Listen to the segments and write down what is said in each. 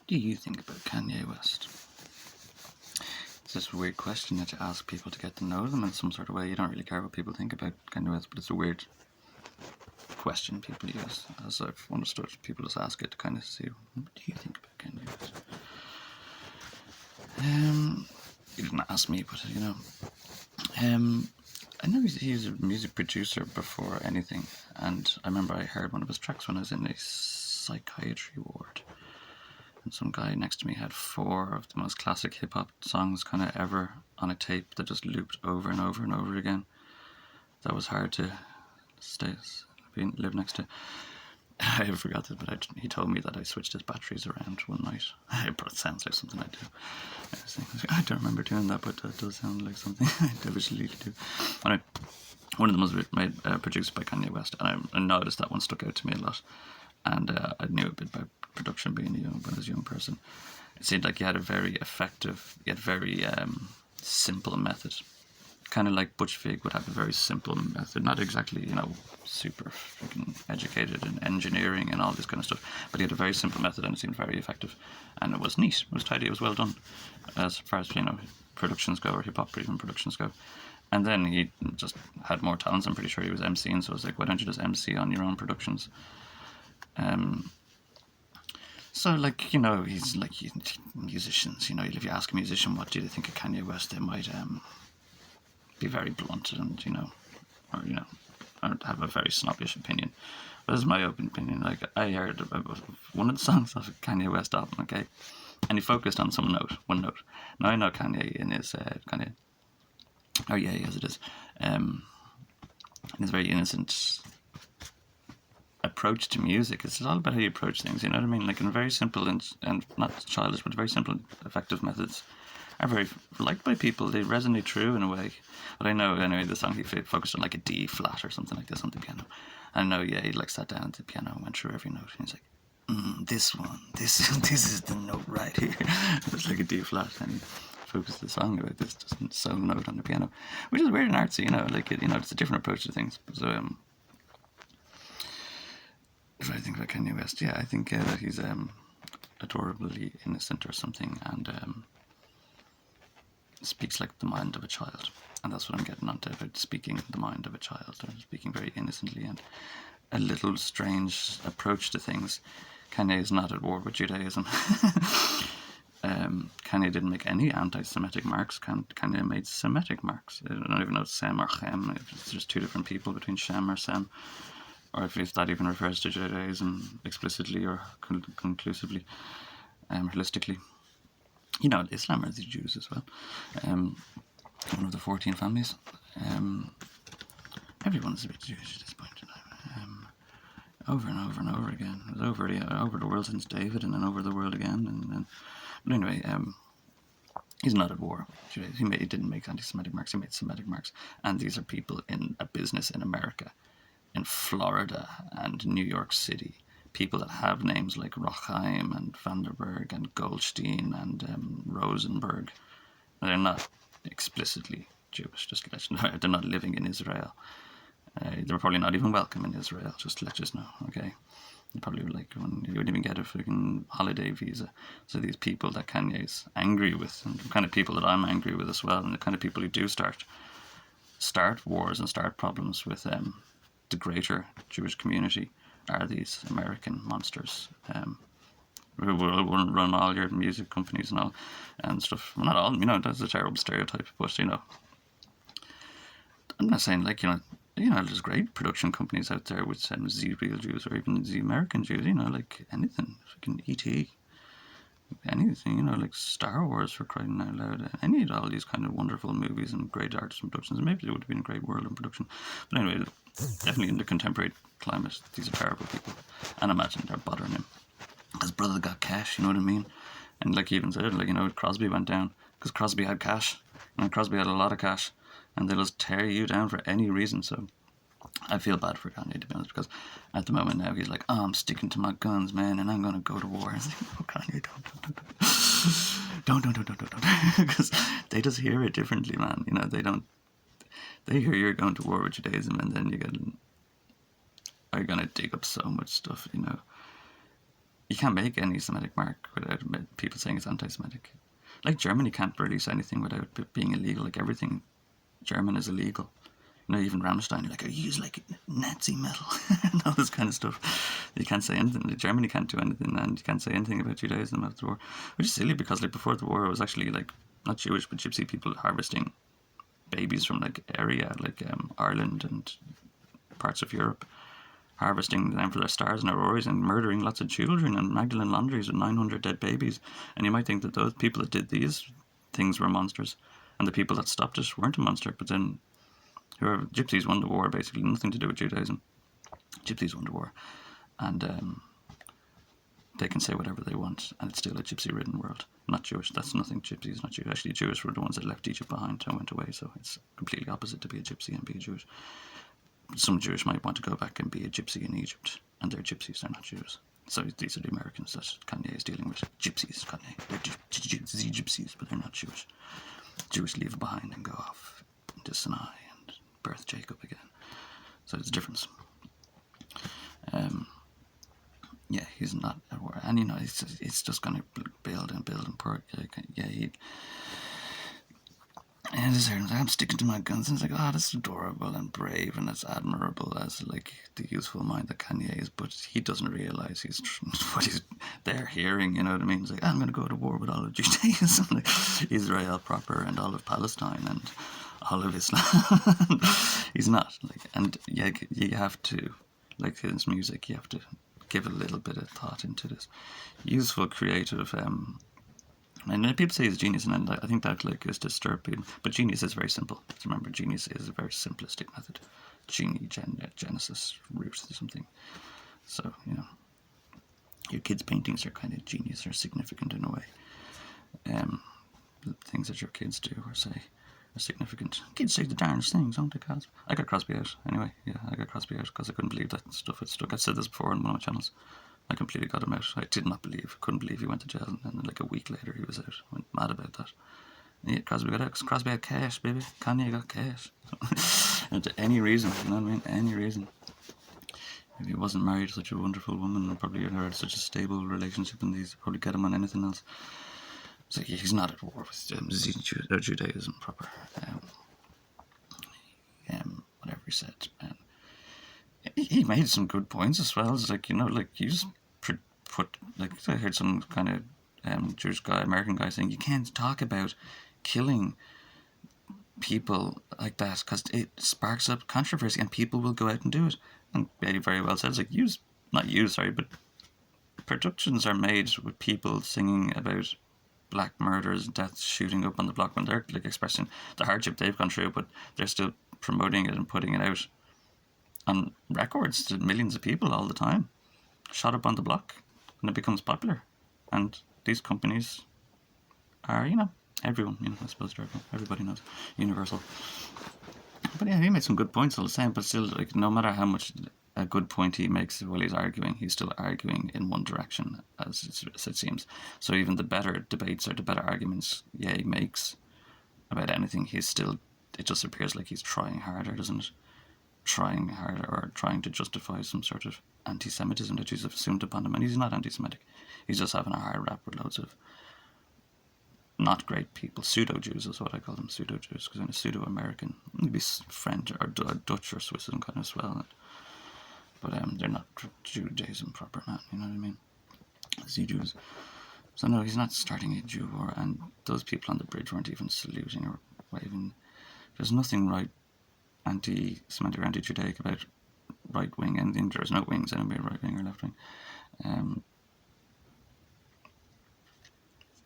do you think about Kanye West? It's this weird question that you ask people to get to know them in some sort of way. You don't really care what people think about Kanye West, but it's a weird question people use. As I've understood, people just ask it to kind of see, what do you think about Kanye West? You didn't ask me, but I know he was a music producer before anything, and I remember I heard one of his tracks when I was in a psychiatry ward. And some guy next to me had 4 of the most classic hip-hop songs kind of ever on a tape that just looped over and over and over again. That was hard to live next to. I forgot it, but he told me that I switched his batteries around one night. It sounds like something I do. I don't remember doing that, but that does sound like something I usually do. Anyway, one of them was produced by Kanye West, and I noticed that one stuck out to me a lot. And I knew a bit about production being when I was a young person. It seemed like he had a very effective, yet very simple method. Kind of like Butch Vig would have a very simple method, not exactly, super freaking educated in engineering and all this kind of stuff, but he had a very simple method and it seemed very effective. And it was neat, it was tidy, it was well done, as far as, productions go, or hip-hop even productions go. And then he just had more talents. I'm pretty sure he was MCing, so I was like, why don't you just MC on your own productions? So, he's like musicians, if you ask a musician what do you think of Kanye West, they might be very blunt and, or have a very snobbish opinion. But this is my open opinion. Like, I heard one of the songs off of Kanye West album, okay? And he focused on one note. Now, I know Kanye in his as it is, in his very innocent approach to music. It's all about how you approach things, you know what I mean? Like, in very simple and not childish, but very simple and effective methods are very liked by people. They resonate true in a way. But I know, anyway, the song he focused on like a D flat or something like this on the piano. I know, he like sat down at the piano and went through every note, and he's like, this one, this is the note right here. It's like a D flat, and he focused the song about this just solo note on the piano, which is weird and artsy, it's a different approach to things. So, if I think about Kanye West, I think that he's adorably innocent or something, and speaks like the mind of a child. And that's what I'm getting onto, about speaking the mind of a child, or speaking very innocently, and a little strange approach to things. Kanye is not at war with Judaism. Kanye didn't make any anti-Semitic marks. Kanye made Semitic marks. I don't even know if Sem or Chem, if it's just 2 different people between Shem or Sem, or if that even refers to Judaism explicitly or conclusively, holistically. Islam are the Jews as well. One of the 14 families. Everyone's a bit Jewish at this point in time. Over and over and over again. It was over the world since David, and then over the world again. But anyway, he's not at war. He didn't make anti-Semitic marks. He made Semitic marks, and these are people in a business in America, in Florida and New York City. People that have names like Rochheim and Vanderberg and Goldstein and Rosenberg. They're not explicitly Jewish, just to let you know. They're not living in Israel. They're probably not even welcome in Israel, just to let you know, okay? You probably you wouldn't even get a freaking holiday visa. So these people that Kanye's angry with, and the kind of people that I'm angry with as well, and the kind of people who do start wars and start problems with the greater Jewish community, are these American monsters who will run all your music companies and all and stuff. Well, not all, that's a terrible stereotype, but I'm not saying there's great production companies out there with Z Real Jews or even Z American Jews, like anything, freaking E.T., anything, like Star Wars, for crying out loud. Any of all these kind of wonderful movies and great artists and productions. Maybe it would have been a great world in production. But anyway, definitely in the contemporary climate, these are terrible people. And imagine they're bothering him. His brother got cash, you know what I mean? And like he even said, Crosby went down because Crosby had cash. And Crosby had a lot of cash. And they'll just tear you down for any reason. So I feel bad for Kanye, to be honest, because at the moment now he's like, I'm sticking to my guns, man, and I'm going to go to war. It's like, oh, Kanye, don't. Because they just hear it differently, man. They hear you're going to war with Judaism, and then are going to dig up so much stuff, You can't make any Semitic mark without people saying it's anti-Semitic. Like Germany can't release anything without it being illegal. Like everything German is illegal. You know, even Rammstein, you're like, I use like Nazi metal and all this kind of stuff. You can't say anything. Germany can't do anything, and you can't say anything about Judaism after the war, which is silly because like before the war, it was actually like not Jewish but Gypsy people harvesting babies from like area like Ireland and parts of Europe, harvesting them for their stars and auroras and murdering lots of children and Magdalene laundries with 900 dead babies. And you might think that those people that did these things were monsters, and the people that stopped it weren't a monster. But then, whoever Gypsies won the war, basically nothing to do with Judaism. Gypsies won the war, and they can say whatever they want, and it's still a gypsy-ridden world. Not Jewish. That's nothing. Gypsies, not Jewish. Actually, Jewish were the ones that left Egypt behind and went away. So it's completely opposite to be a gypsy and be a Jewish. Some Jewish might want to go back and be a gypsy in Egypt, and they're gypsies, they're not Jews. So these are the Americans that Kanye is dealing with. Gypsies, Kanye. They're gypsies, but they're not Jewish. Jews leave behind and go off into Sinai and birth Jacob again. So there's a difference. Yeah, he's not at war. And you know, it's just going to build and build and perk. Yeah, and I'm sticking to my guns, and it's like, oh, that's adorable and brave, and that's admirable as like the youthful mind that Kanye is, but he doesn't realize what they're hearing. You know what I mean? He's like, I'm going to go to war with all of Judaism, like Israel proper, and all of Palestine, and all of Islam. He's not like, and yeah, you have to, like his music, you have to give a little bit of thought into this useful, creative. And people say he's genius, and I think that like is disturbing. But genius is very simple. Remember, genius is a very simplistic method. Genesis root or something. So you know, your kids' paintings are kind of genius or significant in a way. The things that your kids do or say are significant. Kids say the darndest things, don't they, Cosby? I got Crosby out anyway. Yeah, I got Crosby out because I couldn't believe that stuff had stuck. I've said this before on one of my channels. I completely got him out. I couldn't believe he went to jail, and then like a week later he was out. I went mad about that. And yeah, Crosby got out because Crosby had cash, baby. Kanye got cash. And to any reason, you know what I mean? Any reason. If he wasn't married to such a wonderful woman, and probably had such a stable relationship, and these probably get him on anything else. So yeah, he's not at war with Judaism proper. Whatever he said. He made some good points as well. It's like, you know, like you just put, like I heard some kind of Jewish guy, American guy saying you can't talk about killing people like that because it sparks up controversy and people will go out and do it. And he very well said, it's like but productions are made with people singing about black murders, deaths, shooting up on the block when they're like expressing the hardship they've gone through, but they're still promoting it and putting it out on records to millions of people all the time, shot up on the block, and it becomes popular. And these companies are, you know, everyone, you know, I suppose everybody knows, universal. But yeah, he made some good points all the same, but still, like, no matter how much a good point he makes while he's arguing, he's still arguing in one direction, as it seems. So even the better debates or the better arguments he makes about anything, it just appears like he's trying harder, doesn't it? Trying harder or trying to justify some sort of anti-Semitism that Jews have assumed upon him. And he's not anti-Semitic. He's just having a hard rap with loads of not great people. Pseudo-Jews is what I call them, pseudo-Jews, because I'm a pseudo-American. Maybe French or Dutch or Swiss and kind of swell. But they're not Judaism proper, man. You know what I mean? Jews. So no, he's not starting a Jew war, and those people on the bridge weren't even saluting or waving. There's nothing anti-Semitic or anti-Judaic about right-wing anything. There's no wings anyway, right-wing or left-wing.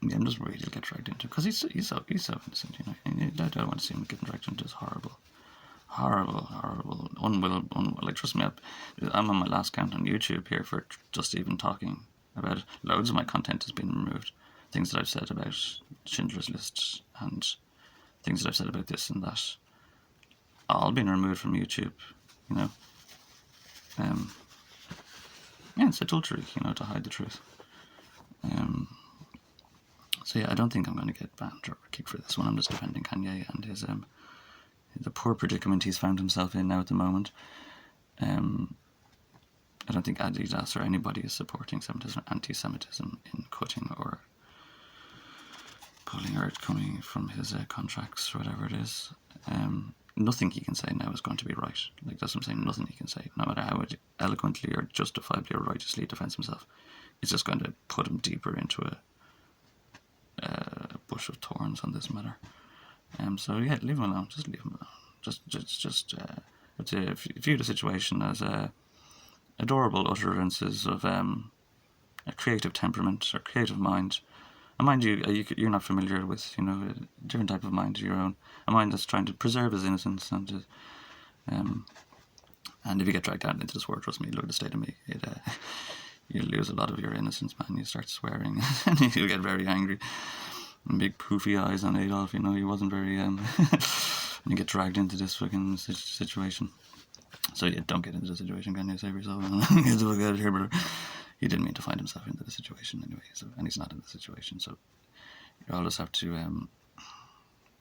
Yeah, I'm just worried he'll get dragged into it, because he's so innocent, you know. And I don't want to see him getting dragged into this horrible, like, trust me, I'm on my last count on YouTube here for just even talking about it. Loads of my content has been removed. Things that I've said about Schindler's List and things that I've said about this and that, all been removed from YouTube, you know. Yeah, it's adultery, you know, to hide the truth. So yeah, I don't think I'm going to get banned or kicked for this one. I'm just defending Kanye and his the poor predicament he's found himself in now at the moment. I don't think Adidas or anybody is supporting Semitism, anti-Semitism in cutting or pulling or coming from his contracts or whatever it is. Nothing he can say now is going to be right. Like, that's what I'm saying, nothing he can say, no matter how eloquently or justifiably or righteously defends himself, it's just going to put him deeper into a bush of thorns on this matter. So yeah, leave him alone. Just leave him alone. Just view the situation as adorable utterances of a creative temperament or creative mind. A mind you're not familiar with, a different type of mind of your own. A mind that's trying to preserve his innocence and if you get dragged out into this war, trust me, look at the state of me. You lose a lot of your innocence, man. You start swearing and you'll get very angry. And big poofy eyes on Adolf, he wasn't very and you get dragged into this fucking situation. So yeah, don't get into the situation, can you? Save yourself. Get the fuck out of here, brother. He didn't mean to find himself into the situation anyway, and he's not in the situation, so you all just have to